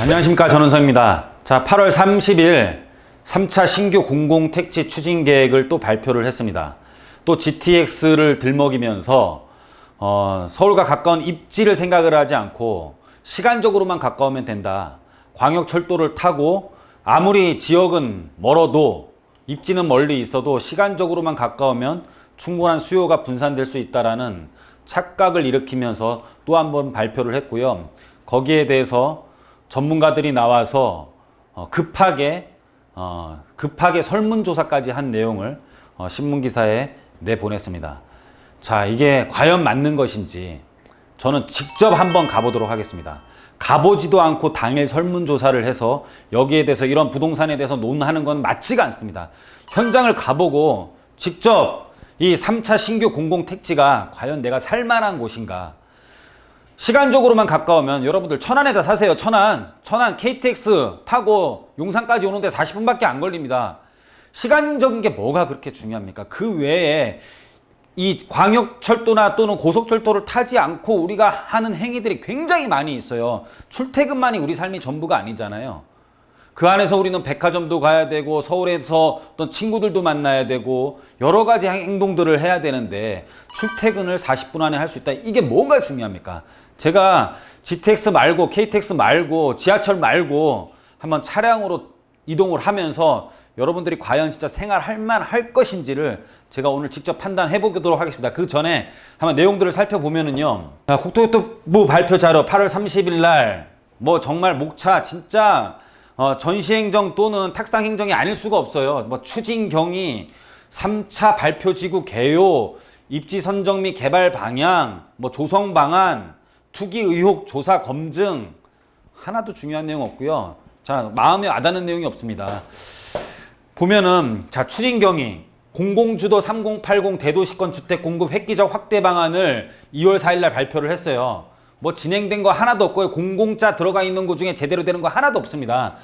안녕하십니까, 전원석입니다. 자, 8월 30일 3차 신규 공공택지 추진 계획을 또 발표를 했습니다. 또 GTX를 들먹이면서 서울과 가까운 입지를 생각을 하지 않고 시간적으로만 가까우면 된다. 광역철도를 타고 아무리 지역은 멀어도 입지는 멀리 있어도 시간적으로만 가까우면 충분한 수요가 분산될 수 있다라는 착각을 일으키면서 또 한 번 발표를 했고요. 거기에 대해서 전문가들이 나와서 급하게 설문조사까지 한 내용을 신문기사에 내보냈습니다. 자, 이게 과연 맞는 것인지 저는 직접 한번 가보도록 하겠습니다. 가보지도 않고 당일 설문조사를 해서 여기에 대해서 이런 부동산에 대해서 논하는 건 맞지가 않습니다. 현장을 가보고 직접 이 3차 신규 공공택지가 과연 내가 살만한 곳인가. 시간적으로만 가까우면 여러분들 천안에다 사세요. 천안 KTX 타고 용산까지 오는데 40분밖에 안 걸립니다. 시간적인 게 뭐가 그렇게 중요합니까? 그 외에 이 광역철도나 또는 고속철도를 타지 않고 우리가 하는 행위들이 굉장히 많이 있어요. 출퇴근만이 우리 삶이 전부가 아니잖아요. 그 안에서 우리는 백화점도 가야 되고 서울에서 어떤 친구들도 만나야 되고 여러 가지 행동들을 해야 되는데 출퇴근을 40분 안에 할 수 있다. 이게 뭐가 중요합니까? 제가 GTX 말고 KTX 말고 지하철 말고 한번 차량으로 이동을 하면서 여러분들이 과연 진짜 생활할 만할 것인지를 제가 오늘 직접 판단해 보도록 하겠습니다. 그 전에 한번 내용들을 살펴보면은요. 국토교통부 발표 자료 8월 30일 날 뭐 정말 목차 진짜 전시행정 또는 탁상행정이 아닐 수가 없어요. 뭐 추진 경위, 3차 발표지구 개요, 입지 선정 및 개발 방향, 뭐 조성 방안, 투기 의혹 조사 검증, 하나도 중요한 내용 없고요. 자, 마음에 와닿는 내용이 없습니다. 보면은 자, 추진 경위 공공주도 3080 대도시권 주택 공급 획기적 확대 방안을 2월 4일 날 발표를 했어요. 뭐 진행된 거 하나도 없고요. 공공자 들어가 있는 거 중에 제대로 되는 거 하나도 없습니다.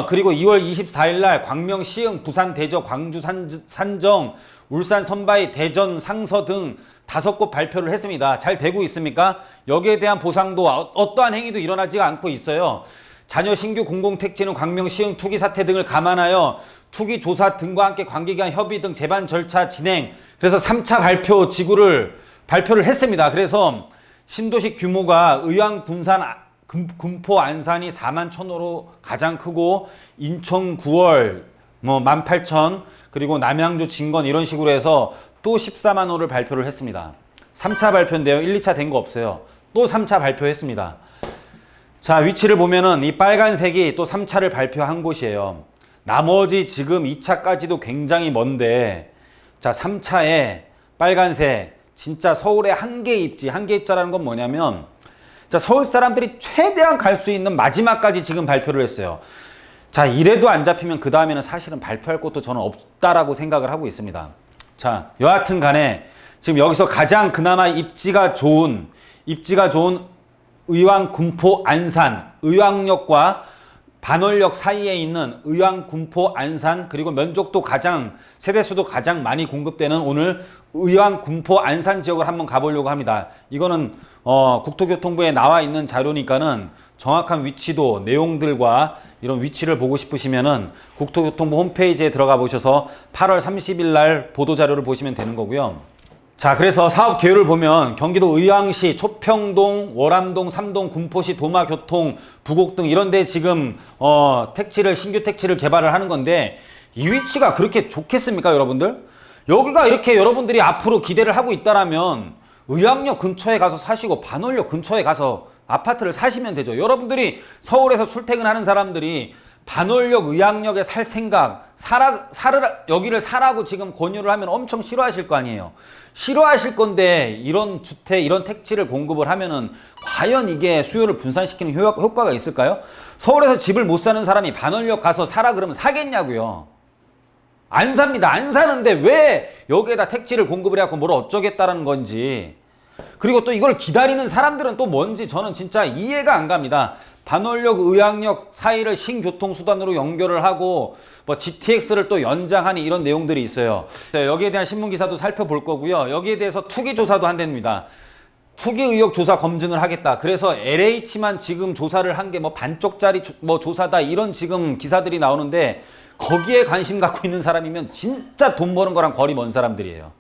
그리고 2월 24일 날 광명, 시흥, 부산, 대저, 광주, 산정, 울산, 선바위, 대전, 상서 등 5곳 발표를 했습니다. 잘 되고 있습니까? 여기에 대한 보상도 어떠한 행위도 일어나지 않고 있어요. 자녀 신규 공공택지는 광명, 시흥 투기 사태 등을 감안하여 투기 조사 등과 함께 관계기관 협의 등 제반 절차 진행. 그래서 3차 발표 지구를 발표를 했습니다. 그래서 신도시 규모가 의왕, 군산, 금포, 안산이 4만 1,000호로 가장 크고 인천 9월 뭐 18,000 그리고 남양주, 진건 이런 식으로 해서 또 14만 호를 발표를 했습니다. 3차 발표인데요. 1, 2차 된 거 없어요. 또 3차 발표했습니다. 자, 위치를 보면은 이 빨간색이 또 3차를 발표한 곳이에요. 나머지 지금 2차까지도 굉장히 먼데 자, 3차에 빨간색 진짜 서울의 한계 입자라는 건 뭐냐면 자, 서울 사람들이 최대한 갈 수 있는 마지막까지 지금 발표를 했어요. 자, 이래도 안 잡히면 그 다음에는 사실은 발표할 것도 저는 없다라고 생각을 하고 있습니다. 자, 여하튼 간에 지금 여기서 가장 그나마 입지가 좋은 의왕, 군포, 안산, 의왕역과 반월역 사이에 있는 의왕, 군포, 안산 그리고 면적도 가장 세대수도 가장 많이 공급되는 오늘 의왕, 군포, 안산 지역을 한번 가보려고 합니다. 이거는 국토교통부에 나와 있는 자료니까는 정확한 위치도 내용들과 이런 위치를 보고 싶으시면은 국토교통부 홈페이지에 들어가 보셔서 8월 30일 날 보도자료를 보시면 되는 거고요. 자, 그래서 사업 계획을 보면 경기도 의왕시, 초평동, 월암동, 삼동, 군포시, 도마교통, 부곡 등 이런 데 지금 신규 택지를 개발을 하는 건데 이 위치가 그렇게 좋겠습니까, 여러분들? 여기가 이렇게 여러분들이 앞으로 기대를 하고 있다라면 의왕역 근처에 가서 사시고 반월역 근처에 가서 아파트를 사시면 되죠. 여러분들이 서울에서 출퇴근하는 사람들이 반월역, 의왕역에 살 생각, 여기를 사라고 지금 권유를 하면 엄청 싫어하실 거 아니에요. 싫어하실 건데 이런 주택, 이런 택지를 공급을 하면은 과연 이게 수요를 분산시키는 효과가 있을까요? 서울에서 집을 못 사는 사람이 반월역 가서 사라 그러면 사겠냐고요. 안 삽니다. 안 사는데 왜 여기에다 택지를 공급을 해갖고 뭘 어쩌겠다라는 건지. 그리고 또 이걸 기다리는 사람들은 또 뭔지 저는 진짜 이해가 안 갑니다. 반월역, 의왕역 사이를 신교통수단으로 연결을 하고 뭐 GTX를 또 연장하니 이런 내용들이 있어요. 여기에 대한 신문기사도 살펴볼 거고요. 여기에 대해서 투기조사도 한답니다. 투기 의혹 조사 검증을 하겠다. 그래서 LH만 지금 조사를 한 게 뭐 반쪽짜리 뭐 조사다 이런 지금 기사들이 나오는데 거기에 관심 갖고 있는 사람이면 진짜 돈 버는 거랑 거리 먼 사람들이에요.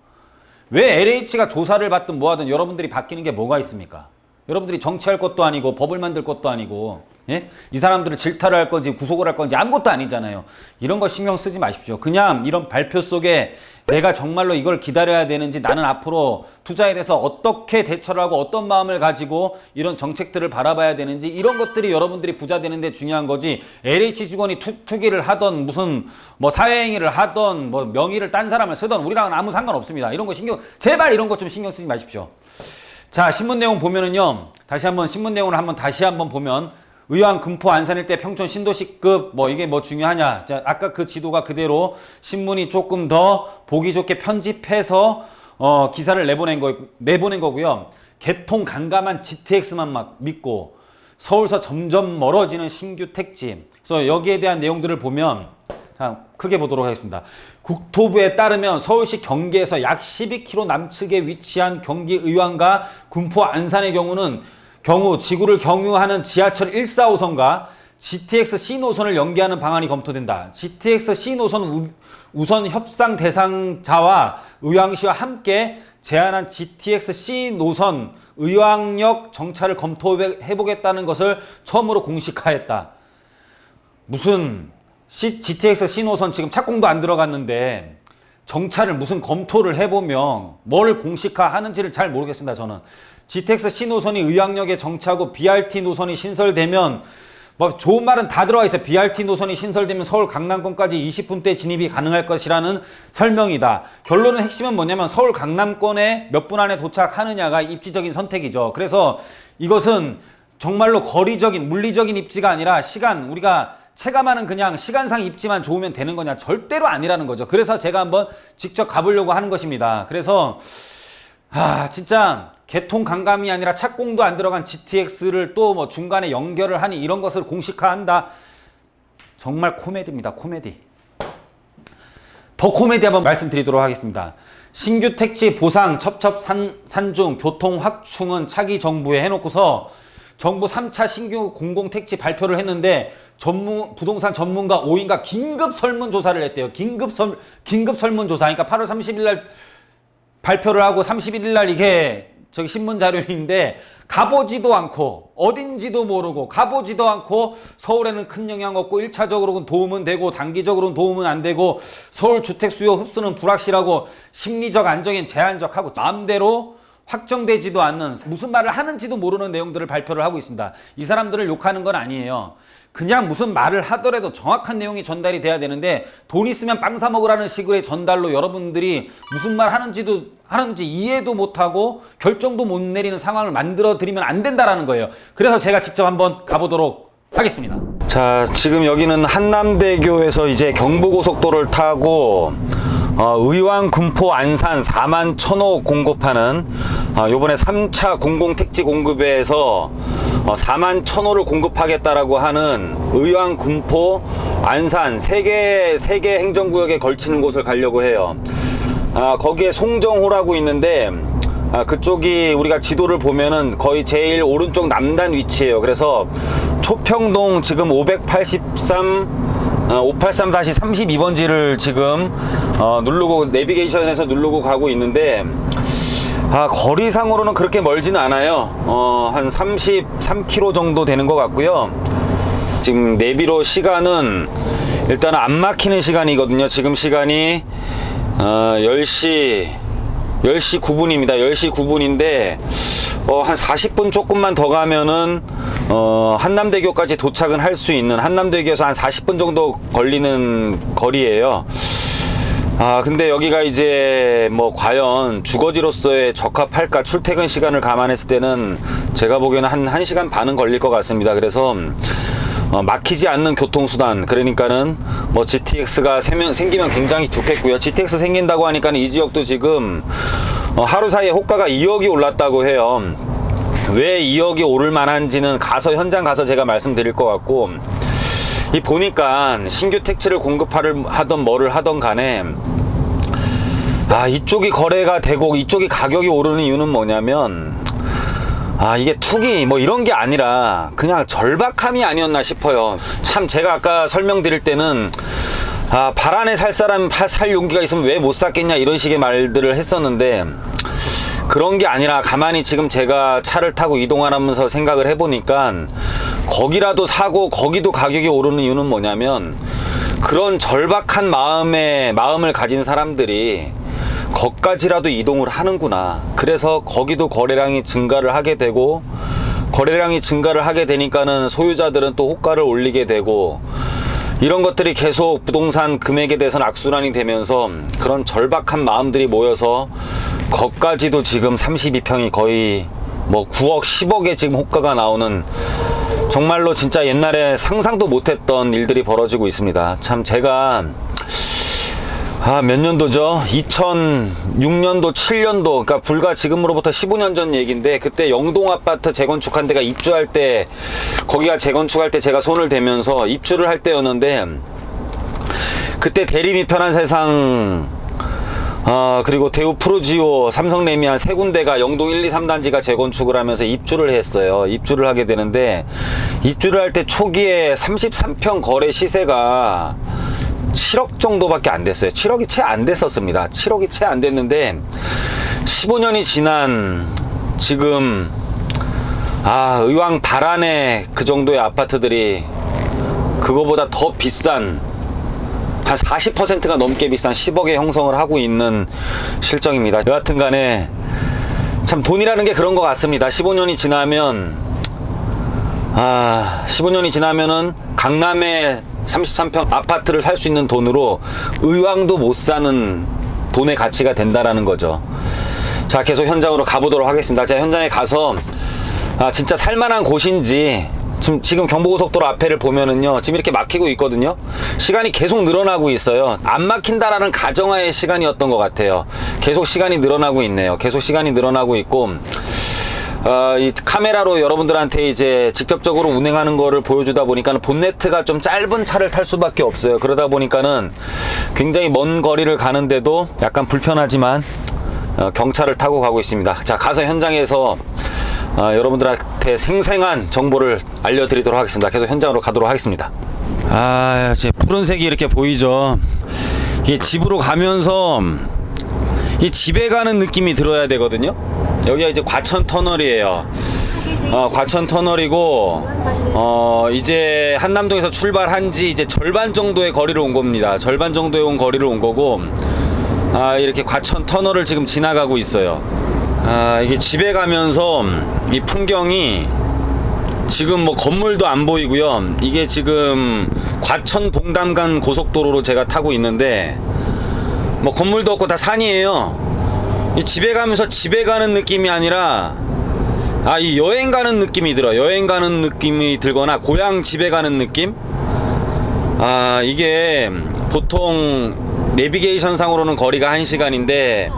왜 LH가 조사를 받든 뭐하든 여러분들이 바뀌는 게 뭐가 있습니까? 여러분들이 정치할 것도 아니고 법을 만들 것도 아니고 예? 이 사람들을 질타를 할 건지 구속을 할 건지 아무것도 아니잖아요. 이런 거 신경 쓰지 마십시오. 그냥 이런 발표 속에 내가 정말로 이걸 기다려야 되는지 나는 앞으로 투자에 대해서 어떻게 대처를 하고 어떤 마음을 가지고 이런 정책들을 바라봐야 되는지 이런 것들이 여러분들이 부자 되는데 중요한 거지. LH 직원이 투기를 하던 무슨 뭐 사회행위를 하던 뭐 명의를 딴 사람을 쓰던 우리랑은 아무 상관없습니다. 이런 거 제발 이런 거 좀 신경 쓰지 마십시오. 자, 신문 내용 보면은요. 다시 한번 신문 내용을 다시 한번 보면 의왕, 금포, 안산 일대 평촌 신도시급 뭐 이게 뭐 중요하냐. 자, 아까 그 지도가 그대로 신문이 조금 더 보기 좋게 편집해서 기사를 내보낸 거고요. 개통 간감한 GTX만 막 믿고 서울서 점점 멀어지는 신규 택지. 그래서 여기에 대한 내용들을 보면 자, 크게 보도록 하겠습니다. 국토부에 따르면 서울시 경계에서 약 12km 남측에 위치한 경기 의왕과 군포 안산의 경우 지구를 경유하는 지하철 1,4호선과 GTX C 노선을 연계하는 방안이 검토된다. GTX C 노선 우선 협상 대상자와 의왕시와 함께 제안한 GTX C 노선 의왕역 정차를 검토해보겠다는 것을 처음으로 공식화했다. 무슨 GTX C 노선 지금 착공도 안 들어갔는데 정차를 무슨 검토를 해보면 뭘 공식화하는지를 잘 모르겠습니다. 저는 GTX C 노선이 의왕역에 정차하고 BRT 노선이 신설되면 뭐 좋은 말은 다 들어가 있어요. BRT 노선이 신설되면 서울 강남권까지 20분대 진입이 가능할 것이라는 설명이다. 결론은 핵심은 뭐냐면 서울 강남권에 몇 분 안에 도착하느냐가 입지적인 선택이죠. 그래서 이것은 정말로 거리적인 물리적인 입지가 아니라 시간, 우리가 체감하는 그냥 시간상 입지만 좋으면 되는 거냐, 절대로 아니라는 거죠. 그래서 제가 한번 직접 가보려고 하는 것입니다. 그래서 진짜 개통 간감이 아니라 착공도 안 들어간 GTX를 또 뭐 중간에 연결을 하니 이런 것을 공식화한다. 정말 코미디입니다. 코미디. 더 코미디 한번 말씀드리도록 하겠습니다. 신규 택지 보상 첩첩 산중 교통 확충은 차기 정부에 해놓고서 정부 3차 신규 공공택지 발표를 했는데 부동산 전문가 5인과 긴급 설문조사를 했대요. 긴급 설문조사. 그러니까 8월 30일 날 발표를 하고 31일 날 이게 저기 신문 자료인데 가보지도 않고 어딘지도 모르고 가보지도 않고 서울에는 큰 영향 없고 1차적으로는 도움은 되고 단기적으로는 도움은 안 되고 서울 주택 수요 흡수는 불확실하고 심리적 안정엔 제한적하고 마음대로 확정되지도 않는 무슨 말을 하는지도 모르는 내용들을 발표를 하고 있습니다. 이 사람들을 욕하는 건 아니에요. 그냥 무슨 말을 하더라도 정확한 내용이 전달이 돼야 되는데 돈 있으면 빵 사 먹으라는 식의 전달로 여러분들이 무슨 말 하는지 이해도 못하고 결정도 못 내리는 상황을 만들어 드리면 안 된다라는 거예요. 그래서 제가 직접 한번 가보도록 하겠습니다. 자, 지금 여기는 한남대교에서 이제 경부고속도로를 타고 의왕, 금포, 안산 41,000호 공급하는 요번에 3차 공공택지 공급에서 41,000호를 공급하겠다라고 하는 의왕, 금포, 안산 세 개 행정구역에 걸치는 곳을 가려고 해요. 거기에 송정호라고 있는데 그쪽이 우리가 지도를 보면은 거의 제일 오른쪽 남단 위치예요. 그래서 초평동 지금 583-32번지를 지금 누르고 내비게이션에서 누르고 가고 있는데 거리상으로는 그렇게 멀지는 않아요. 한 33km 정도 되는 것 같고요. 지금 내비로 시간은 일단 안 막히는 시간이거든요. 지금 시간이 10시 9분입니다. 10시 9분인데 한 40분 조금만 더 가면은 한남대교까지 도착은 할 수 있는, 한남대교에서 한 40분 정도 걸리는 거리예요. 근데 여기가 이제 뭐 과연 주거지로서의 적합할까, 출퇴근 시간을 감안했을 때는 제가 보기에는 한 1시간 반은 걸릴 것 같습니다. 그래서 막히지 않는 교통수단, 그러니까는 뭐 GTX가 생기면 굉장히 좋겠고요. GTX 생긴다고 하니까 이 지역도 지금 하루 사이에 호가가 2억이 올랐다고 해요. 왜 2억이 오를 만한지는 현장 가서 제가 말씀드릴 것 같고, 보니까 신규 택지를 하던 뭐를 하던 간에 이쪽이 거래가 되고 이쪽이 가격이 오르는 이유는 뭐냐면 이게 투기 뭐 이런 게 아니라 그냥 절박함이 아니었나 싶어요. 참 제가 아까 설명드릴 때는 발 안에 살 사람 살 용기가 있으면 왜 못 샀겠냐 이런 식의 말들을 했었는데, 그런 게 아니라 가만히 지금 제가 차를 타고 이동하면서 생각을 해보니까 거기라도 사고 거기도 가격이 오르는 이유는 뭐냐면, 그런 절박한 마음을 가진 사람들이 거기까지라도 이동을 하는구나. 그래서 거기도 거래량이 증가를 하게 되고, 거래량이 증가를 하게 되니까는 소유자들은 또 호가를 올리게 되고, 이런 것들이 계속 부동산 금액에 대해서는 악순환이 되면서 그런 절박한 마음들이 모여서 거기까지도 지금 32평이 거의 뭐 9억 10억에 지금 호가가 나오는, 정말로 진짜 옛날에 상상도 못했던 일들이 벌어지고 있습니다. 참 제가 몇 년도죠? 2006년도, 7년도, 그러니까 불과 지금으로부터 15년 전 얘기인데, 그때 영동 아파트 재건축한 데가 입주할 때, 거기가 재건축할 때 제가 손을 대면서 입주를 할 때였는데, 그때 대림이 편한 세상, 그리고 대우 프루지오, 삼성레미안 세 군데가 영동 1, 2, 3단지가 재건축을 하면서 입주를 했어요. 입주를 하게 되는데, 입주를 할 때 초기에 33평 거래 시세가 7억 정도밖에 안 됐어요. 7억이 채 안 됐었습니다. 7억이 채 안 됐는데 15년이 지난 지금 의왕 발안에 그 정도의 아파트들이 그거보다 더 비싼, 한 40%가 넘게 비싼 10억에 형성을 하고 있는 실정입니다. 여하튼 간에 참 돈이라는 게 그런 것 같습니다. 15년이 지나면은 강남에 33평 아파트를 살 수 있는 돈으로 의왕도 못 사는 돈의 가치가 된다라는 거죠. 자, 계속 현장으로 가보도록 하겠습니다. 제가 현장에 가서 진짜 살만한 곳인지, 지금 경부고속도로 앞에를 보면은요, 지금 이렇게 막히고 있거든요. 시간이 계속 늘어나고 있어요. 안 막힌다라는 가정하에 시간이었던 것 같아요. 계속 시간이 늘어나고 있네요. 계속 시간이 늘어나고 있고, 이 카메라로 여러분들한테 이제 직접적으로 운행하는 거를 보여주다 보니까는 본네트가 좀 짧은 차를 탈 수밖에 없어요. 그러다 보니까는 굉장히 먼 거리를 가는데도 약간 불편하지만 경차를 타고 가고 있습니다. 자, 가서 현장에서 여러분들한테 생생한 정보를 알려드리도록 하겠습니다. 계속 현장으로 가도록 하겠습니다. 이제 푸른색이 이렇게 보이죠. 이게 집으로 가면서 이 집에 가는 느낌이 들어야 되거든요. 여기가 이제 과천 터널이에요. 과천 터널이고, 이제 한남동에서 출발한 지 이제 절반 정도의 거리를 온 겁니다. 절반 정도의 거리를 온 거고, 이렇게 과천 터널을 지금 지나가고 있어요. 이게 집에 가면서 이 풍경이 지금 뭐 건물도 안 보이고요. 이게 지금 과천 봉담간 고속도로로 제가 타고 있는데, 뭐 건물도 없고 다 산이에요. 이 집에 가면서 집에 가는 느낌이 아니라 이 여행 가는 느낌이 들어요. 여행 가는 느낌이 들거나 고향 집에 가는 느낌. 이게 보통 내비게이션 상으로는 거리가 1시간인데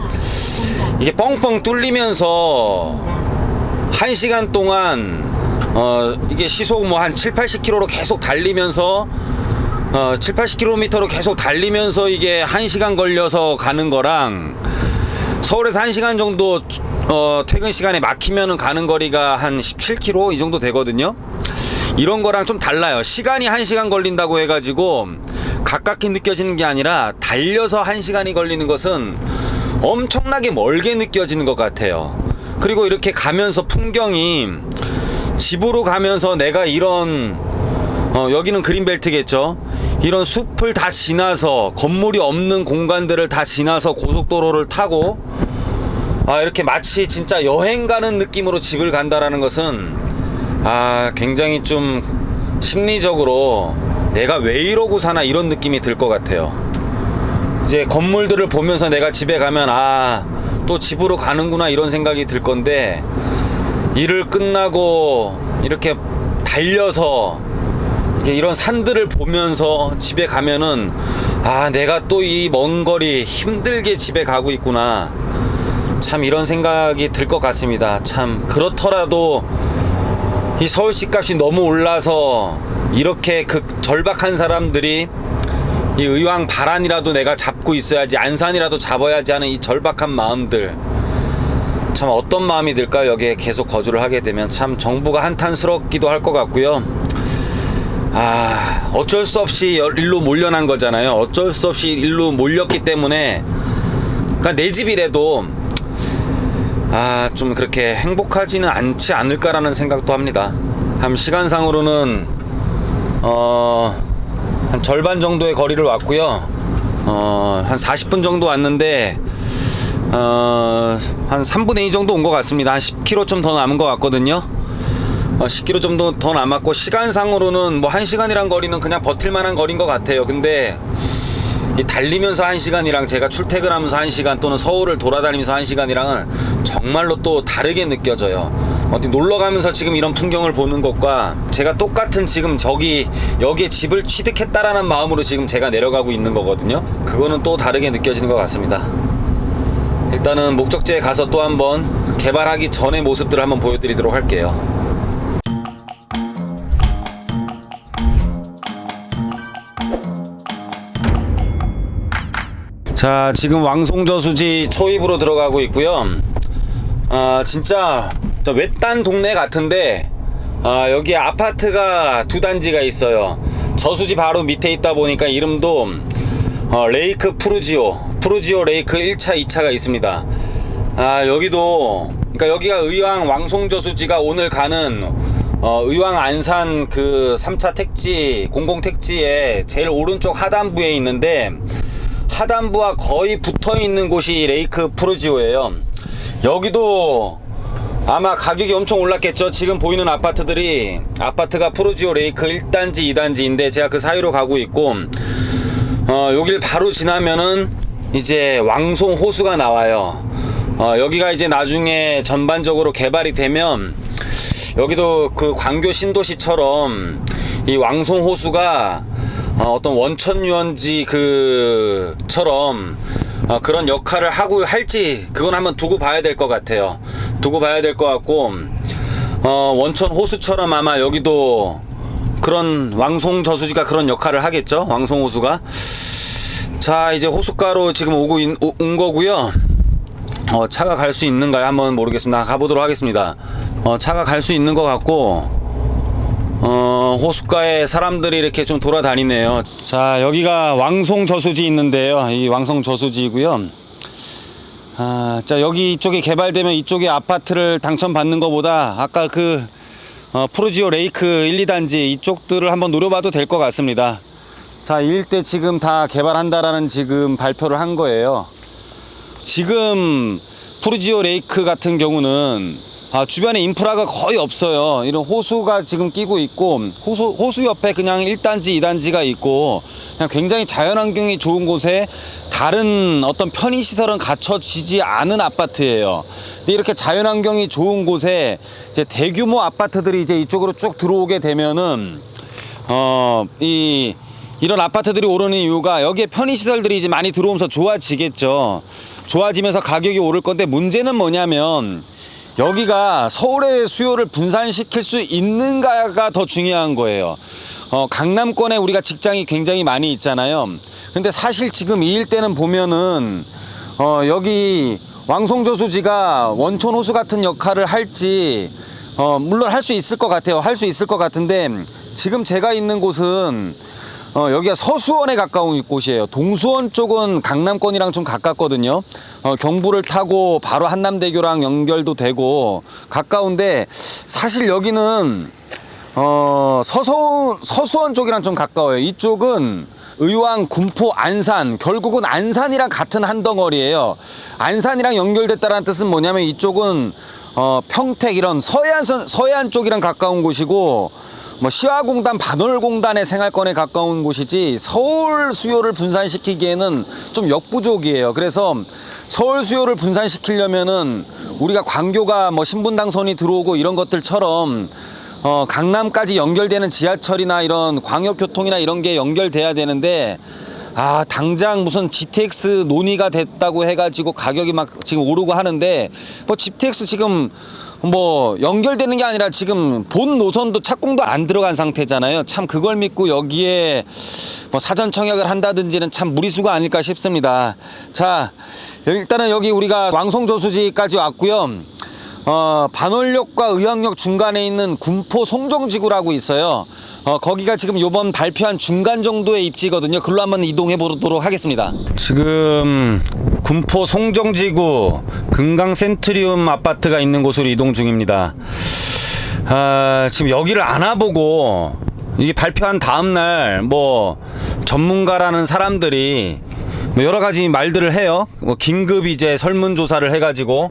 이게 뻥뻥 뚫리면서 1시간 동안 이게 시속 뭐 한 7, 80km로 계속 달리면서 7, 80km로 계속 달리면서 이게 1시간 걸려서 가는 거랑, 서울에서 1시간 정도 퇴근 시간에 막히면은 가는 거리가 한 17km 이 정도 되거든요. 이런 거랑 좀 달라요. 시간이 1시간 걸린다고 해가지고 가깝게 느껴지는 게 아니라, 달려서 1시간이 걸리는 것은 엄청나게 멀게 느껴지는 것 같아요. 그리고 이렇게 가면서 풍경이, 집으로 가면서 내가 이런 여기는 그린벨트겠죠. 이런 숲을 다 지나서, 건물이 없는 공간들을 다 지나서 고속도로를 타고 이렇게 마치 진짜 여행 가는 느낌으로 집을 간다라는 것은 굉장히 좀 심리적으로 내가 왜 이러고 사나 이런 느낌이 들 것 같아요. 이제 건물들을 보면서 내가 집에 가면 또 집으로 가는구나 이런 생각이 들 건데, 일을 끝나고 이렇게 달려서 이런 산들을 보면서 집에 가면은 내가 또 이 먼 거리 힘들게 집에 가고 있구나, 참 이런 생각이 들 것 같습니다. 참 그렇더라도 이 서울시 값이 너무 올라서 이렇게 절박한 사람들이 이 의왕 발안이라도 내가 잡고 있어야지, 안산이라도 잡아야지 하는 이 절박한 마음들, 참 어떤 마음이 들까요? 여기에 계속 거주를 하게 되면 참 정부가 한탄스럽기도 할 것 같고요. 어쩔 수 없이 일로 몰려난 거잖아요. 어쩔 수 없이 일로 몰렸기 때문에, 그러니까 내 집이라도 좀 그렇게 행복하지는 않지 않을까라는 생각도 합니다. 한 시간상으로는 한 절반 정도의 거리를 왔고요. 한 40분 정도 왔는데 한 3분의 2 정도 온 것 같습니다. 한 10km 좀 더 남은 것 같거든요. 10km 정도 더 남았고, 시간상으로는 뭐 1시간이란 거리는 그냥 버틸만한 거리인 것 같아요. 근데 이 달리면서 1시간이랑 제가 출퇴근하면서 1시간 또는 서울을 돌아다니면서 1시간이랑은 정말로 또 다르게 느껴져요. 어디 놀러가면서 지금 이런 풍경을 보는 것과 제가 똑같은 지금 여기에 집을 취득했다라는 마음으로 지금 제가 내려가고 있는 거거든요. 그거는 또 다르게 느껴지는 것 같습니다. 일단은 목적지에 가서 또 한번 개발하기 전의 모습들을 한번 보여드리도록 할게요. 자, 지금 왕송저수지 초입으로 들어가고 있고요. 진짜 외딴 동네 같은데 여기 아파트가 2단지가 있어요. 저수지 바로 밑에 있다 보니까 이름도 레이크 푸르지오 레이크 1차 2차가 있습니다. 여기도, 그러니까 여기가 의왕 왕송저수지가 오늘 가는 의왕 안산 그 3차 택지 공공택지의 제일 오른쪽 하단부에 있는데, 하단부와 거의 붙어있는 곳이 레이크 푸르지오예요. 여기도 아마 가격이 엄청 올랐겠죠. 지금 보이는 아파트가 푸르지오 레이크 1단지 2단지인데 제가 그 사이로 가고 있고, 여길 바로 지나면은 이제 왕송 호수가 나와요. 여기가 이제 나중에 전반적으로 개발이 되면 여기도 그 광교 신도시처럼 이 왕송 호수가 어떤 원천 유원지 그처럼 그런 역할을 하고 할지, 그건 한번 두고 봐야 될 것 같아요. 두고 봐야 될 것 같고, 원천 호수처럼 아마 여기도 그런 왕송 저수지가 그런 역할을 하겠죠. 왕송 호수가. 자, 이제 호숫가로 지금 온 거고요. 차가 갈 수 있는가요? 한번 모르겠습니다. 가보도록 하겠습니다. 차가 갈 수 있는 것 같고, 호숫가에 사람들이 이렇게 좀 돌아다니네요. 자, 여기가 왕송 저수지 있는데요. 이 왕송 저수지이고요. 자, 여기 이쪽에 개발되면 이쪽에 아파트를 당첨받는 것보다 아까 그 푸르지오 레이크 1, 2단지 이쪽들을 한번 노려봐도 될 것 같습니다. 자, 이 일대 지금 다 개발한다라는 지금 발표를 한 거예요. 지금 푸르지오 레이크 같은 경우는 주변에 인프라가 거의 없어요. 이런 호수가 지금 끼고 있고, 호수 옆에 그냥 1단지, 2단지가 있고, 그냥 굉장히 자연환경이 좋은 곳에 다른 어떤 편의시설은 갖춰지지 않은 아파트예요. 근데 이렇게 자연환경이 좋은 곳에 이제 대규모 아파트들이 이제 이쪽으로 쭉 들어오게 되면은, 이런 아파트들이 오르는 이유가 여기에 편의시설들이 이제 많이 들어오면서 좋아지겠죠. 좋아지면서 가격이 오를 건데, 문제는 뭐냐면, 여기가 서울의 수요를 분산시킬 수 있는가가 더 중요한 거예요. 강남권에 우리가 직장이 굉장히 많이 있잖아요. 근데 사실 지금 이 일대는 보면은 여기 왕송저수지가 원천호수 같은 역할을 할지 물론 할 수 있을 것 같아요. 할 수 있을 것 같은데, 지금 제가 있는 곳은 여기가 서수원에 가까운 곳이에요. 동수원 쪽은 강남권이랑 좀 가깝거든요. 경부를 타고 바로 한남대교랑 연결도 되고 가까운데, 사실 여기는 서수원 쪽이랑 좀 가까워요. 이쪽은 의왕, 군포, 안산, 결국은 안산이랑 같은 한 덩어리예요. 안산이랑 연결됐다는 뜻은 뭐냐면 이쪽은 평택 이런 서해안 쪽이랑 가까운 곳이고, 뭐 시화공단, 반월공단의 생활권에 가까운 곳이지 서울 수요를 분산시키기에는 좀 역부족이에요. 그래서 서울 수요를 분산시키려면은 우리가 광교가 뭐 신분당선이 들어오고 이런 것들처럼 강남까지 연결되는 지하철이나 이런 광역교통이나 이런 게 연결돼야 되는데, 당장 무슨 GTX 논의가 됐다고 해가지고 가격이 막 지금 오르고 하는데, 뭐 GTX 지금 뭐 연결되는 게 아니라 지금 본 노선도 착공도 안 들어간 상태잖아요. 참 그걸 믿고 여기에 뭐 사전 청약을 한다든지는 참 무리수가 아닐까 싶습니다. 자, 일단은 여기 우리가 왕송저수지까지 왔고요. 반월역과 의왕역 중간에 있는 군포 송정지구라고 있어요. 거기가 지금 요번 발표한 중간 정도의 입지거든요. 글로 한번 이동해 보도록 하겠습니다. 지금 군포 송정지구 금강 센트리움 아파트가 있는 곳으로 이동 중입니다. 지금 여기를 안 와보고 이게 발표한 다음날 뭐 전문가라는 사람들이 뭐 여러 가지 말들을 해요. 뭐 긴급 이제 설문조사를 해가지고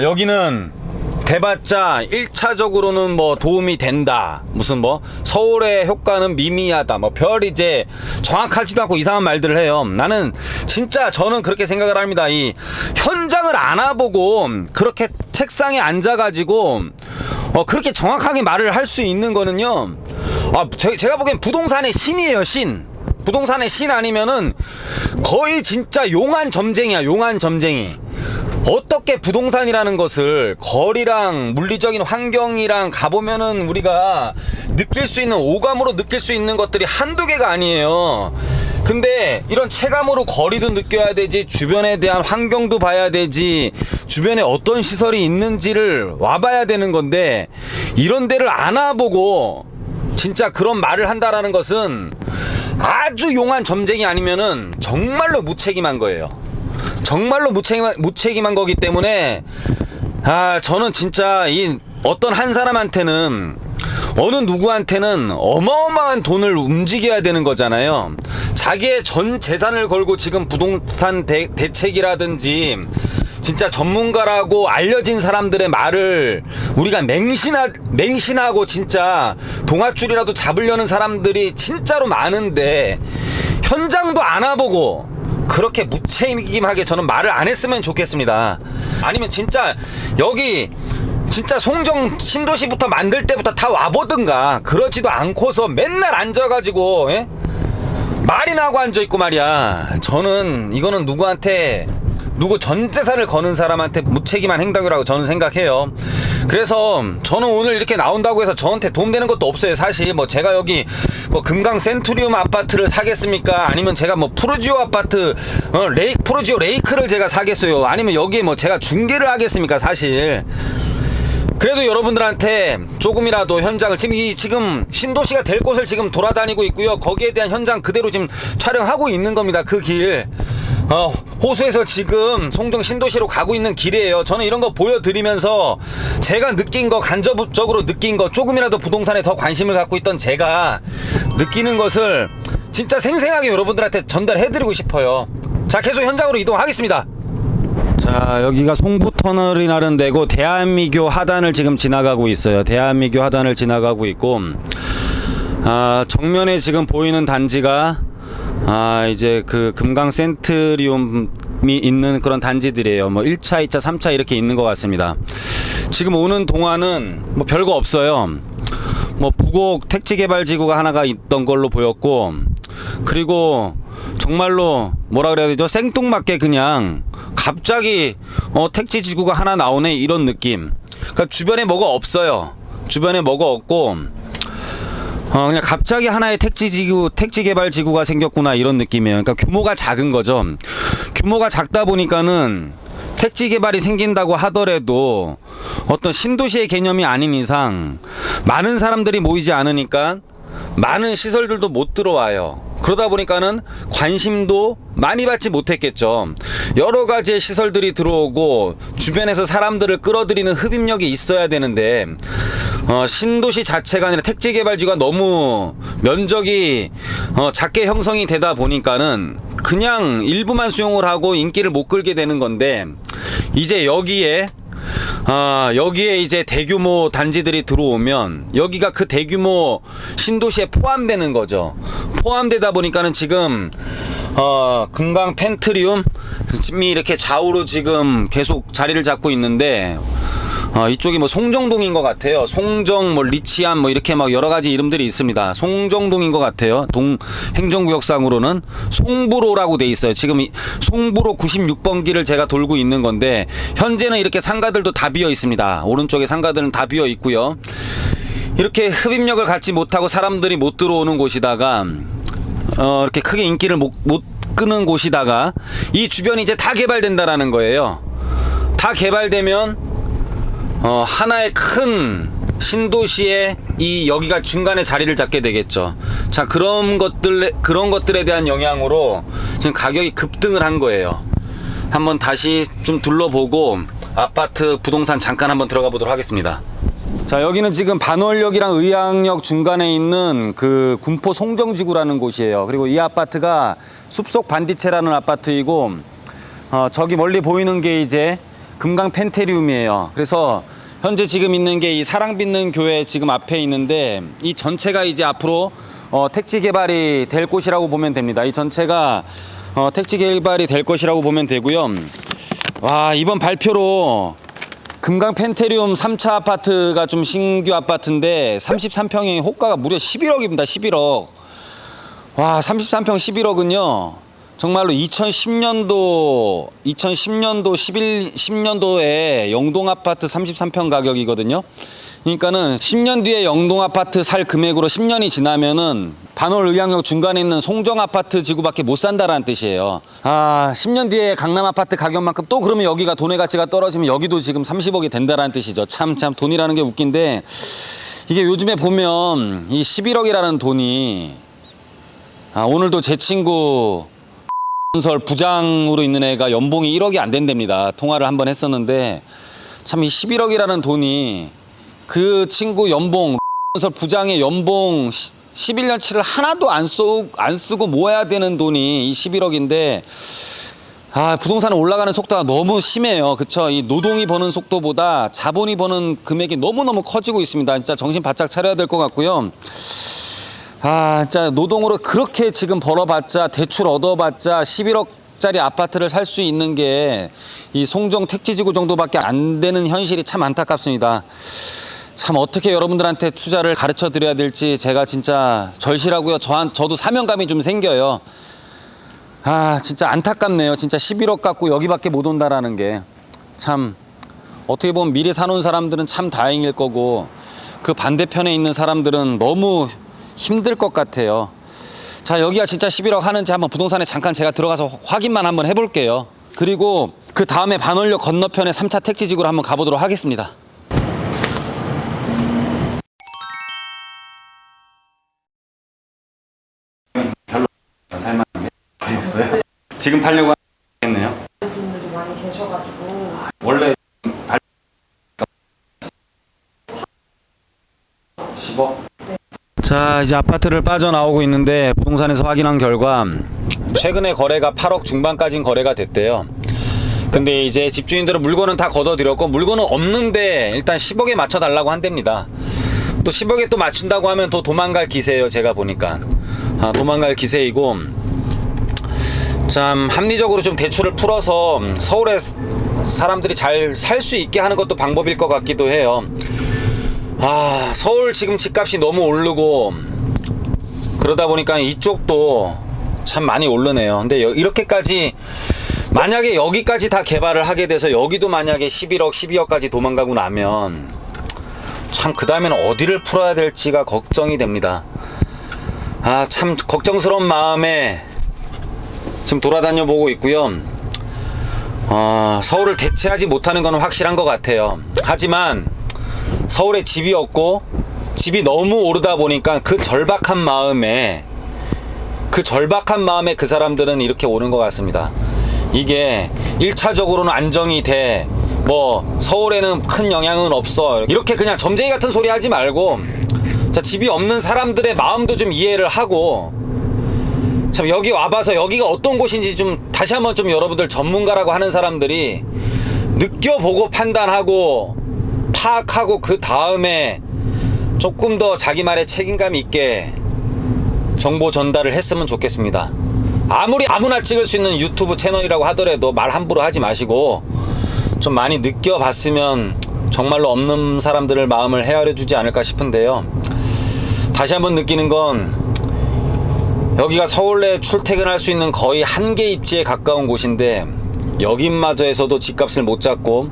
여기는 대봤자 1차적으로는 뭐 도움이 된다. 무슨 뭐 서울의 효과는 미미하다. 뭐 별 이제 정확하지도 않고 이상한 말들을 해요. 나는 진짜 저는 그렇게 생각을 합니다. 이 현장을 안 와보고 그렇게 책상에 앉아가지고 그렇게 정확하게 말을 할 수 있는 거는요. 제가 보기엔 부동산의 신이에요. 신. 부동산의 신 아니면은 거의 진짜 용한 점쟁이야. 용한 점쟁이. 어떻게 부동산이라는 것을 거리랑 물리적인 환경이랑 가보면은 우리가 느낄 수 있는 오감으로 느낄 수 있는 것들이 한두 개가 아니에요. 근데 이런 체감으로 거리도 느껴야 되지, 주변에 대한 환경도 봐야 되지, 주변에 어떤 시설이 있는지를 와봐야 되는 건데 이런 데를 안 와보고 진짜 그런 말을 한다라는 것은 아주 용한 점쟁이 아니면은 정말로 무책임한 거예요. 정말로 무책임한 거기 때문에 저는 진짜 이 어떤 한 사람한테는 어느 누구한테는 어마어마한 돈을 움직여야 되는 거잖아요. 자기의 전 재산을 걸고 지금 부동산 대책이라든지 진짜 전문가라고 알려진 사람들의 말을 우리가 맹신하고 진짜 동아줄이라도 잡으려는 사람들이 진짜로 많은데 현장도 안 와보고 그렇게 무책임하게 저는 말을 안 했으면 좋겠습니다. 아니면 진짜 여기 진짜 송정 신도시부터 만들 때부터 다 와보든가 그러지도 않고서 맨날 앉아가지고 말이나 하고 앉아있고 말이야. 저는 이거는 누구 전 재산을 거는 사람한테 무책임한 행동이라고 저는 생각해요. 그래서 저는 오늘 이렇게 나온다고 해서 저한테 도움되는 것도 없어요. 사실 뭐 제가 여기 뭐 금강 센트리움 아파트를 사겠습니까? 아니면 제가 뭐 푸르지오 아파트 푸르지오 레이크를 제가 사겠어요? 아니면 여기에 뭐 제가 중개를 하겠습니까? 사실 그래도 여러분들한테 조금이라도 현장을 지금 신도시가 될 곳을 지금 돌아다니고 있고요. 거기에 대한 현장 그대로 지금 촬영하고 있는 겁니다. 그 길 호수에서 지금 송정 신도시로 가고 있는 길이에요. 저는 이런 거 보여드리면서 제가 느낀 거, 간접적으로 느낀 거, 조금이라도 부동산에 더 관심을 갖고 있던 제가 느끼는 것을 진짜 생생하게 여러분들한테 전달해드리고 싶어요. 자, 계속 현장으로 이동하겠습니다. 자, 여기가 송부터널이라는 데고 대한미교 하단을 지금 지나가고 있어요. 대한미교 하단을 지나가고 있고 정면에 지금 보이는 단지가 이제 그 금강 센트리움이 있는 그런 단지들이에요. 뭐 1차, 2차, 3차 이렇게 있는 것 같습니다. 지금 오는 동안은 뭐 별거 없어요. 뭐 부곡 택지개발지구가 하나가 있던 걸로 보였고, 그리고 정말로 뭐라 그래야 되죠? 생뚱맞게 그냥 갑자기 택지지구가 하나 나오네 이런 느낌. 그러니까 주변에 뭐가 없어요. 주변에 뭐가 없고 그냥 갑자기 하나의 택지개발지구가 생겼구나 이런 느낌이에요. 그러니까 규모가 작은 거죠. 규모가 작다 보니까는 택지개발이 생긴다고 하더라도 어떤 신도시의 개념이 아닌 이상 많은 사람들이 모이지 않으니까 많은 시설들도 못 들어와요. 그러다 보니까는 관심도 많이 받지 못했겠죠. 여러 가지의 시설들이 들어오고 주변에서 사람들을 끌어들이는 흡입력이 있어야 되는데 신도시 자체가 아니라 택지개발지가 너무 면적이 작게 형성이 되다 보니까는 그냥 일부만 수용을 하고 인기를 못 끌게 되는 건데, 이제 여기에 이제 대규모 단지들이 들어오면 여기가 그 대규모 신도시에 포함되는 거죠. 포함되다 보니까는 지금 금강 펜트리움이 이렇게 좌우로 지금 계속 자리를 잡고 있는데 이쪽이 뭐 송정동인 것 같아요. 송정, 뭐 리치안, 뭐 이렇게 막 여러 가지 이름들이 있습니다. 송정동인 것 같아요. 행정구역상으로는 송부로라고 돼 있어요. 지금 송부로 96번 길을 제가 돌고 있는 건데 현재는 이렇게 상가들도 다 비어 있습니다. 오른쪽에 상가들은 다 비어 있고요. 이렇게 흡입력을 갖지 못하고 사람들이 못 들어오는 곳이다가 이렇게 크게 인기를 못 끄는 곳이다가 이 주변이 이제 다 개발된다라는 거예요. 다 개발되면 하나의 큰 신도시에 여기가 중간에 자리를 잡게 되겠죠. 자, 그런 것들에 대한 영향으로 지금 가격이 급등을 한 거예요. 한번 다시 좀 둘러보고 아파트 부동산 잠깐 한번 들어가 보도록 하겠습니다. 자, 여기는 지금 반월역이랑 의학역 중간에 있는 그 군포 송정지구라는 곳이에요. 그리고 이 아파트가 숲속 반디체라는 아파트이고 저기 멀리 보이는 게 이제 금강 펜테리움이에요. 그래서 현재 지금 있는 게 이 사랑빛는 교회 지금 앞에 있는데 이 전체가 이제 앞으로 택지 개발이 될 곳이라고 보면 됩니다. 이 전체가 택지 개발이 될 것이라고 보면 되고요. 와, 이번 발표로 금강 펜테리움 3차 아파트가 좀 신규 아파트인데 33평의 호가가 무려 11억입니다. 11억. 와, 33평 11억은요. 정말로 2010년도 10년도에 영동 아파트 33평 가격이거든요. 그러니까는 10년 뒤에 영동 아파트 살 금액으로 10년이 지나면은 반월 의학역 중간에 있는 송정 아파트 지구밖에 못 산다라는 뜻이에요. 10년 뒤에 강남 아파트 가격만큼 또 그러면 여기가 돈의 가치가 떨어지면 여기도 지금 30억이 된다라는 뜻이죠. 참 돈이라는 게 웃긴데 이게 요즘에 보면 이 11억이라는 돈이 오늘도 제 친구 건설 부장으로 있는 애가 연봉이 1억이 안 된답니다. 통화를 한번 했었는데 참 이 11억이라는 돈이 그 친구 연봉 건설 부장의 연봉 11년치를 하나도 안 쓰고 모아야 되는 돈이 이 11억인데 부동산은 올라가는 속도가 너무 심해요. 그쵸? 이 노동이 버는 속도보다 자본이 버는 금액이 너무너무 커지고 있습니다. 진짜 정신 바짝 차려야 될 것 같고요. 진짜 노동으로 그렇게 지금 벌어봤자 대출 얻어봤자 11억짜리 아파트를 살 수 있는 게 이 송정 택지지구 정도밖에 안 되는 현실이 참 안타깝습니다. 참 어떻게 여러분들한테 투자를 가르쳐 드려야 될지 제가 진짜 절실하고요. 저도 사명감이 좀 생겨요. 진짜 안타깝네요. 진짜 11억 갖고 여기밖에 못 온다라는 게 참 어떻게 보면 미래 사놓은 사람들은 참 다행일 거고 그 반대편에 있는 사람들은 너무 힘들 것 같아요. 자, 여기가 진짜 11억 하는지 한번 부동산에 잠깐 제가 들어가서 확인만 한번 해볼게요. 그리고 그 다음에 반월역 건너편에 3차 택지지구로 한번 가보도록 하겠습니다. 별로 살만한 게 거의 없어요? 지금 팔려고 하겠네요. 분들이 많이 계셔가지고 원래 10억? 자, 이제 아파트를 빠져나오고 있는데 부동산에서 확인한 결과 최근에 거래가 8억 중반까지는 거래가 됐대요. 근데 이제 집주인들은 물건은 다 걷어들였고 물건은 없는데 일단 10억에 맞춰달라고 한답니다. 또 10억에 또 맞춘다고 하면 또 도망갈 기세예요. 제가 보니까 도망갈 기세이고 참 합리적으로 좀 대출을 풀어서 서울에 사람들이 잘 살 수 있게 하는 것도 방법일 것 같기도 해요. 서울 지금 집값이 너무 오르고 그러다 보니까 이쪽도 참 많이 오르네요. 근데 이렇게까지 만약에 여기까지 다 개발을 하게 돼서 여기도 만약에 11억 12억까지 도망가고 나면 참 그 다음에는 어디를 풀어야 될지가 걱정이 됩니다. 참 걱정스러운 마음에 지금 돌아다녀 보고 있고요. 서울을 대체하지 못하는 건 확실한 것 같아요. 하지만 서울에 집이 없고 집이 너무 오르다 보니까 그 절박한 마음에 그 사람들은 이렇게 오는 것 같습니다. 이게 1차적으로는 안정이 돼 뭐 서울에는 큰 영향은 없어 이렇게 그냥 점쟁이 같은 소리 하지 말고 자, 집이 없는 사람들의 마음도 좀 이해를 하고 참 여기 와봐서 여기가 어떤 곳인지 좀 다시 한번 좀 여러분들 전문가라고 하는 사람들이 느껴보고 판단하고 파악하고 그 다음에 조금 더 자기 말에 책임감 있게 정보 전달을 했으면 좋겠습니다. 아무리 아무나 찍을 수 있는 유튜브 채널이라고 하더라도 말 함부로 하지 마시고 좀 많이 느껴봤으면 정말로 없는 사람들을 마음을 헤아려 주지 않을까 싶은데요. 다시 한번 느끼는 건 여기가 서울에 출퇴근할 수 있는 거의 한계 입지에 가까운 곳인데 여긴마저에서도 집값을 못 잡고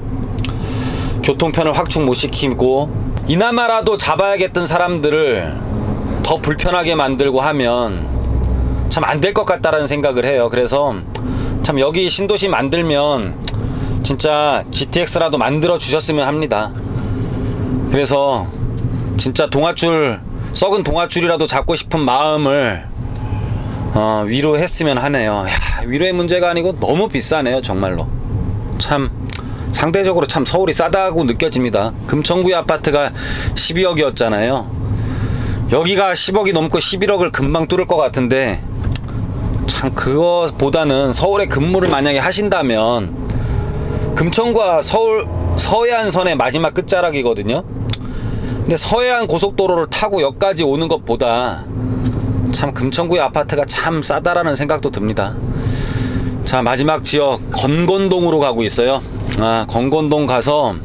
교통편을 확충 못 시키고 이나마라도 잡아야겠던 사람들을 더 불편하게 만들고 하면 참 안 될 것 같다라는 생각을 해요. 그래서 참 여기 신도시 만들면 진짜 GTX라도 만들어 주셨으면 합니다. 그래서 진짜 동아줄, 썩은 동아줄이라도 잡고 싶은 마음을 위로했으면 하네요. 야, 위로의 문제가 아니고 너무 비싸네요. 정말로 참 상대적으로 참 서울이 싸다고 느껴집니다. 금천구의 아파트가 12억이었잖아요 여기가 10억이 넘고 11억을 금방 뚫을 것 같은데 참 그것보다는 서울에 근무를 만약에 하신다면 금천구가 서울 서해안선의 마지막 끝자락이거든요. 근데 서해안 고속도로를 타고 여기까지 오는 것보다 참 금천구의 아파트가 참 싸다라는 생각도 듭니다. 자, 마지막 지역 건건동으로 가고 있어요. 건건동 가서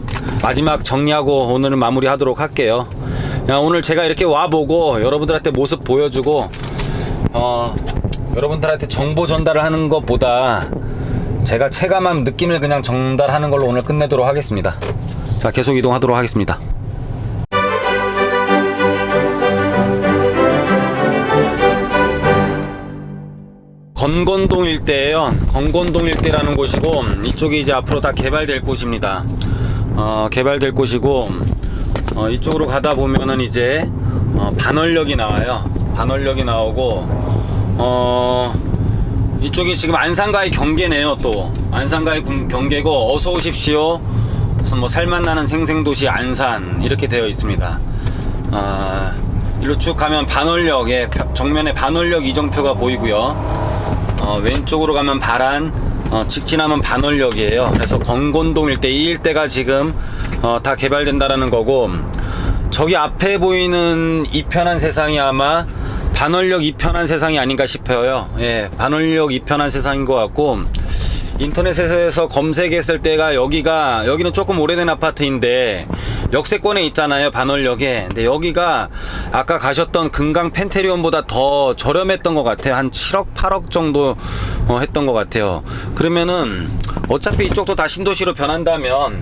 마지막 정리하고 오늘은 마무리하도록 할게요. 오늘 제가 이렇게 와보고 여러분들한테 모습 보여주고 여러분들한테 정보 전달을 하는 것보다 제가 체감한 느낌을 그냥 전달하는 걸로 오늘 끝내도록 하겠습니다. 자, 계속 이동하도록 하겠습니다. 건건동 일대예요. 건건동 일대라는 곳이고 이쪽이 이제 앞으로 다 개발될 곳입니다. 개발될 곳이고 이쪽으로 가다 보면은 이제 반월역이 나와요. 반월역이 나오고 이쪽이 지금 안산과의 경계네요. 또 안산과의 경계고 어서 오십시오. 뭐 살맛나는 생생도시 안산 이렇게 되어 있습니다. 일로 쭉 가면 반월역에 정면에 반월역 이정표가 보이고요. 왼쪽으로 가면 바란, 직진하면 반월역이에요. 그래서 건건동 일대, 이 일대가 지금 다 개발된다라는 거고, 저기 앞에 보이는 이편한 세상이 아마 반월역 이편한 세상이 아닌가 싶어요. 예, 반월역 이편한 세상인 것 같고, 인터넷에서 검색했을 때가 여기는 조금 오래된 아파트인데 역세권에 있잖아요, 반월역에. 근데 여기가 아까 가셨던 금강 펜테리온보다 더 저렴했던 것 같아요. 한 7억 8억 정도 했던 것 같아요. 그러면은 어차피 이쪽도 다 신도시로 변한다면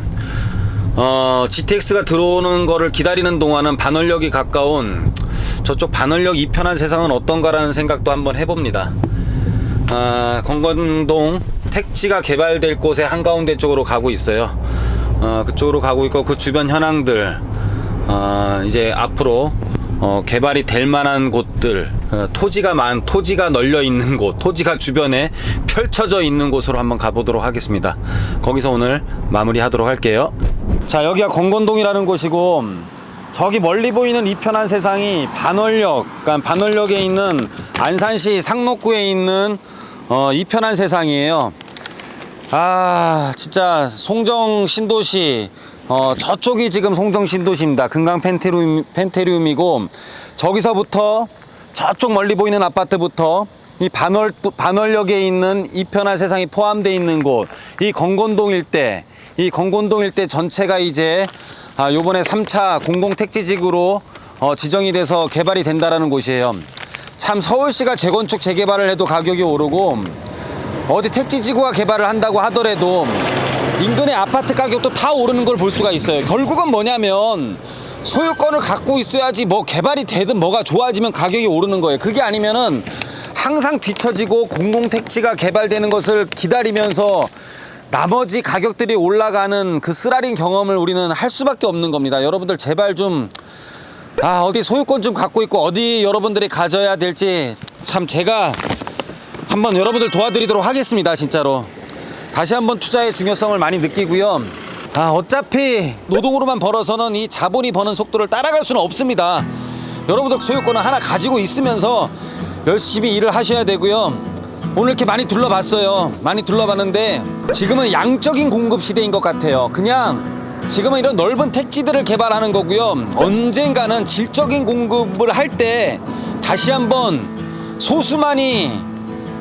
GTX가 들어오는 거를 기다리는 동안은 반월역이 가까운 저쪽 반월역 이편한 세상은 어떤가라는 생각도 한번 해봅니다. 건건동 택지가 개발될 곳의 한가운데 쪽으로 가고 있어요. 그쪽으로 가고 있고 그 주변 현황들 이제 앞으로 개발이 될 만한 곳들, 토지가 널려 있는 곳, 토지가 주변에 펼쳐져 있는 곳으로 한번 가보도록 하겠습니다. 거기서 오늘 마무리하도록 할게요. 자, 여기가 건건동이라는 곳이고 저기 멀리 보이는 이편한 세상이 반월역, 그러니까 반월역에 있는 안산시 상록구에 있는 이편한 세상이에요. 진짜 송정 신도시, 저쪽이 지금 송정 신도시입니다. 금강 펜테리움이고 저기서부터 저쪽 멀리 보이는 아파트부터 이 반월역에 있는 이편한 세상이 포함되어 있는 곳, 이 건건동 일대 전체가 이제 요번에 3차 공공택지지구로 지정이 돼서 개발이 된다라는 곳이에요. 참 서울시가 재건축 재개발을 해도 가격이 오르고 어디 택지지구가 개발을 한다고 하더라도 인근의 아파트 가격도 다 오르는 걸 볼 수가 있어요. 결국은 뭐냐면 소유권을 갖고 있어야지 뭐 개발이 되든 뭐가 좋아지면 가격이 오르는 거예요. 그게 아니면은 항상 뒤처지고 공공택지가 개발되는 것을 기다리면서 나머지 가격들이 올라가는 그 쓰라린 경험을 우리는 할 수밖에 없는 겁니다. 여러분들 제발 좀 어디 소유권 좀 갖고 있고 어디 여러분들이 가져야 될지 참 제가 한번 여러분들 도와드리도록 하겠습니다. 진짜로 다시 한번 투자의 중요성을 많이 느끼고요. 어차피 노동으로만 벌어서는 이 자본이 버는 속도를 따라갈 수는 없습니다. 여러분들 소유권을 하나 가지고 있으면서 열심히 일을 하셔야 되고요. 오늘 이렇게 많이 둘러봤어요. 많이 둘러봤는데 지금은 양적인 공급 시대인 것 같아요. 그냥 지금은 이런 넓은 택지들을 개발하는 거고요. 언젠가는 질적인 공급을 할 때 다시 한번 소수만이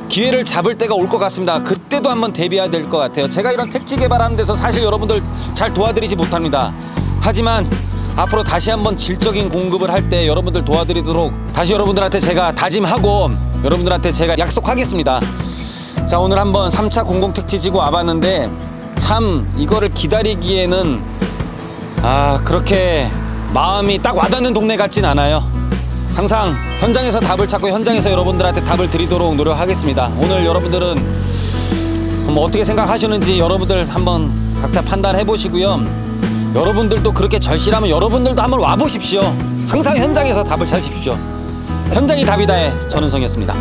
기회를 잡을 때가 올 것 같습니다. 그때도 한번 대비해야 될 것 같아요. 제가 이런 택지 개발하는 데서 사실 여러분들 잘 도와드리지 못합니다. 하지만 앞으로 다시 한번 질적인 공급을 할 때 여러분들 도와드리도록 다시 여러분들한테 제가 다짐하고 여러분들한테 제가 약속하겠습니다. 자, 오늘 한번 3차 공공택지지구 와봤는데 참 이거를 기다리기에는 그렇게 마음이 딱 와닿는 동네 같진 않아요. 항상 현장에서 답을 찾고 현장에서 여러분들한테 답을 드리도록 노력하겠습니다. 오늘 여러분들은 뭐 어떻게 생각하시는지 여러분들 한번 각자 판단해 보시고요. 여러분들도 그렇게 절실하면 여러분들도 한번 와보십시오. 항상 현장에서 답을 찾으십시오. 현장이 답이다의 전은성이었습니다.